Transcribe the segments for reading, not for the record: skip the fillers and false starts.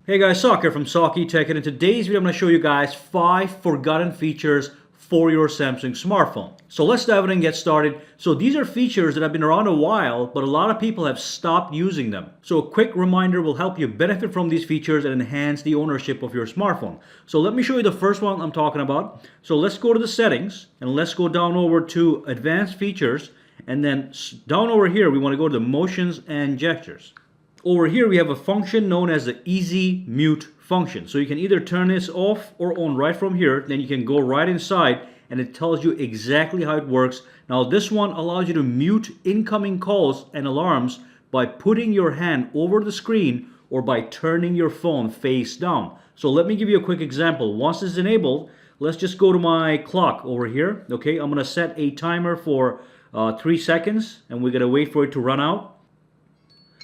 Hey guys, Sak here from SAKITECH, and in today's video I'm going to show you guys 5 forgotten features for your Samsung smartphone. So let's dive in and get started. So these are features that have been around a while, but a lot of people have stopped using them. So a quick reminder will help you benefit from these features and enhance the ownership of your smartphone. So let me show you the first one I'm talking about. So let's go to the settings and let's go down over to advanced features, and then down over here we want to go to the motions and gestures. Over here we have a function known as the easy mute function. So you can either turn this off or on right from here. Then you can go right inside and it tells you exactly how it works. Now this one allows you to mute incoming calls and alarms by putting your hand over the screen or by turning your phone face down. So let me give you a quick example. Once it's enabled, let's just go to my clock over here. Okay, I'm going to set a timer for 3 seconds and we're going to wait for it to run out.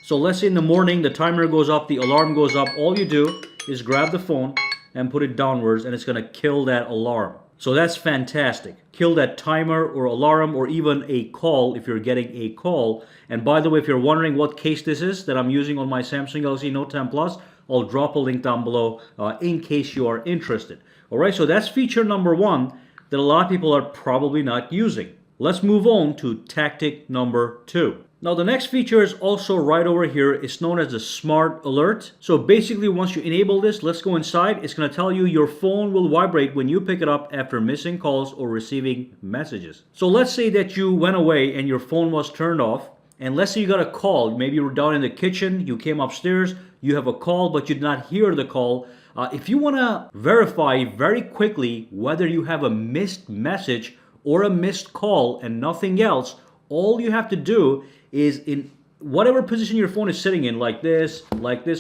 So let's say in the morning the timer goes up, the alarm goes up. All you do is grab the phone and put it downwards and it's going to kill that alarm. So that's fantastic. Kill that timer or alarm or even a call if you're getting a call. And by the way, if you're wondering what case this is that I'm using on my Samsung Galaxy Note 10 Plus, I'll drop a link down below in case you are interested. Alright, so that's feature number 1 that a lot of people are probably not using. Let's move on to tactic number 2. Now the next feature is also right over here. It's known as the Smart Alert. So basically once you enable this, let's go inside. It's going to tell you your phone will vibrate when you pick it up after missing calls or receiving messages. So let's say that you went away and your phone was turned off. And let's say you got a call. Maybe you were down in the kitchen, you came upstairs, you have a call but you did not hear the call. If you want to verify very quickly whether you have a missed message or a missed call and nothing else, all you have to do is in whatever position your phone is sitting in, like this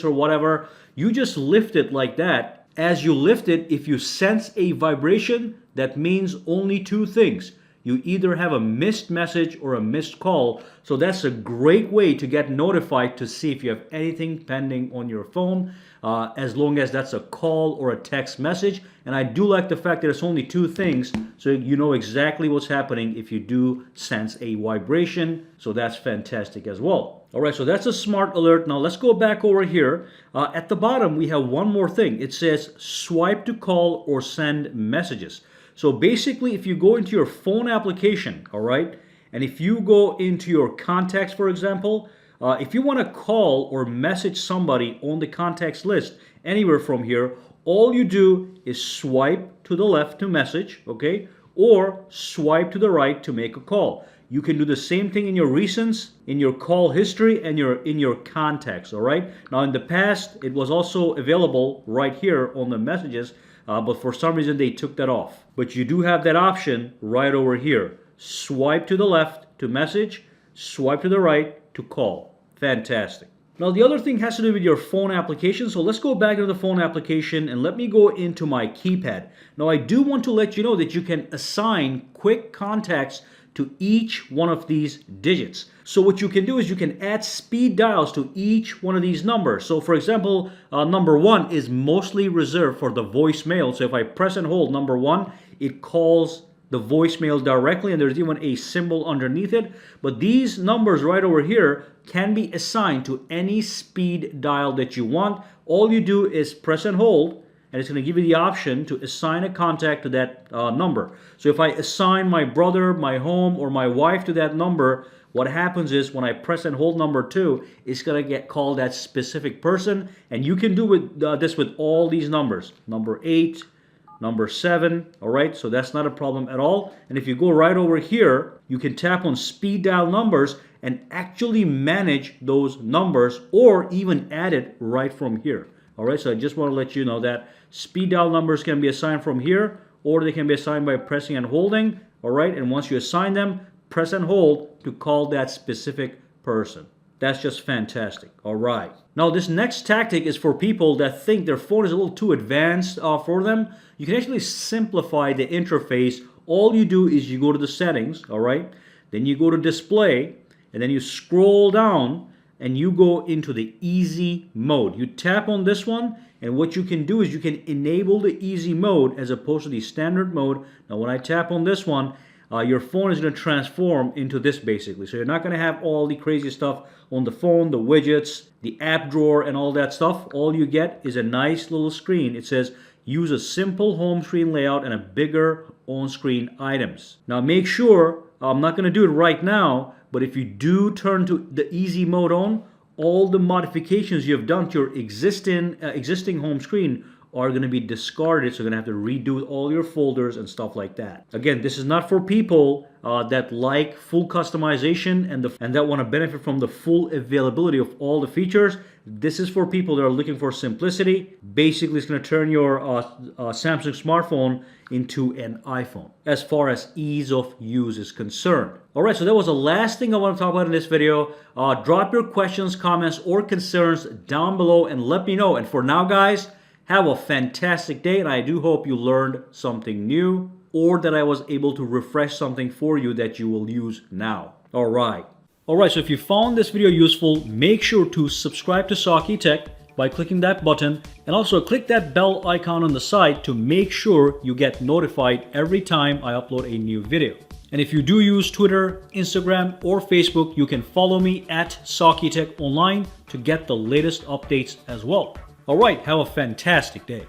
or whatever, you just lift it like that. As you lift it, if you sense a vibration, that means only 2 things. You either have a missed message or a missed call. So that's a great way to get notified to see if you have anything pending on your phone, as long as that's a call or a text message. And I do like the fact that it's only 2 things, so you know exactly what's happening if you do sense a vibration. So that's fantastic as well. Alright, so that's a Smart Alert. Now let's go back over here. At the bottom we have one more thing. It says swipe to call or send messages. So basically if you go into your phone application, alright, and if you go into your contacts, for example, if you want to call or message somebody on the contacts list anywhere from here, all you do is swipe to the left to message, okay, or swipe to the right to make a call. You can do the same thing in your recents, in your call history, and in your contacts, all right? Now in the past, it was also available right here on the messages, but for some reason they took that off. But you do have that option right over here. Swipe to the left to message, swipe to the right to call. Fantastic. Now the other thing has to do with your phone application. So let's go back to the phone application and let me go into my keypad. Now I do want to let you know that you can assign quick contacts to each one of these digits. So what you can do is you can add speed dials to each one of these numbers. So for example, number 1 is mostly reserved for the voicemail. So if I press and hold number 1, it calls the voicemail directly, and there's even a symbol underneath it. But these numbers right over here can be assigned to any speed dial that you want. All you do is press and hold, and it's going to give you the option to assign a contact to that number. So if I assign my brother, my home, or my wife to that number, what happens is when I press and hold number 2, it's going to get called that specific person. And you can do this with all these numbers. Number 8, number 7, all right? So that's not a problem at all. And if you go right over here, you can tap on speed dial numbers and actually manage those numbers or even add it right from here. All right, so I just want to let you know that speed dial numbers can be assigned from here, or they can be assigned by pressing and holding. All right, and once you assign them, press and hold to call that specific person. That's just fantastic. All right. Now this next tactic is for people that think their phone is a little too advanced for them. You can actually simplify the interface. All you do is you go to the settings, all right? Then you go to display, and then you scroll down and you go into the easy mode. You tap on this one, and what you can do is you can enable the easy mode as opposed to the standard mode. Now when I tap on this one, your phone is going to transform into this basically. So you're not going to have all the crazy stuff on the phone, the widgets, the app drawer, and all that stuff. All you get is a nice little screen. It says use a simple home screen layout and a bigger on-screen items. Now make sure, I'm not going to do it right now, but if you do turn to the easy mode on, all the modifications you have done to your existing home screen are going to be discarded. So you're going to have to redo all your folders and stuff like that. Again, this is not for people that like full customization and that want to benefit from the full availability of all the features. This is for people that are looking for simplicity. Basically, it's going to turn your Samsung smartphone into an iPhone as far as ease of use is concerned. All right, so that was the last thing I want to talk about in this video. Drop your questions, comments, or concerns down below and let me know. And for now, guys, have a fantastic day, and I do hope you learned something new or that I was able to refresh something for you that you will use now. All right, so if you found this video useful, make sure to subscribe to SAKITECH by clicking that button, and also click that bell icon on the side to make sure you get notified every time I upload a new video. And if you do use Twitter, Instagram, or Facebook, you can follow me at SAKITECH online to get the latest updates as well. All right, have a fantastic day.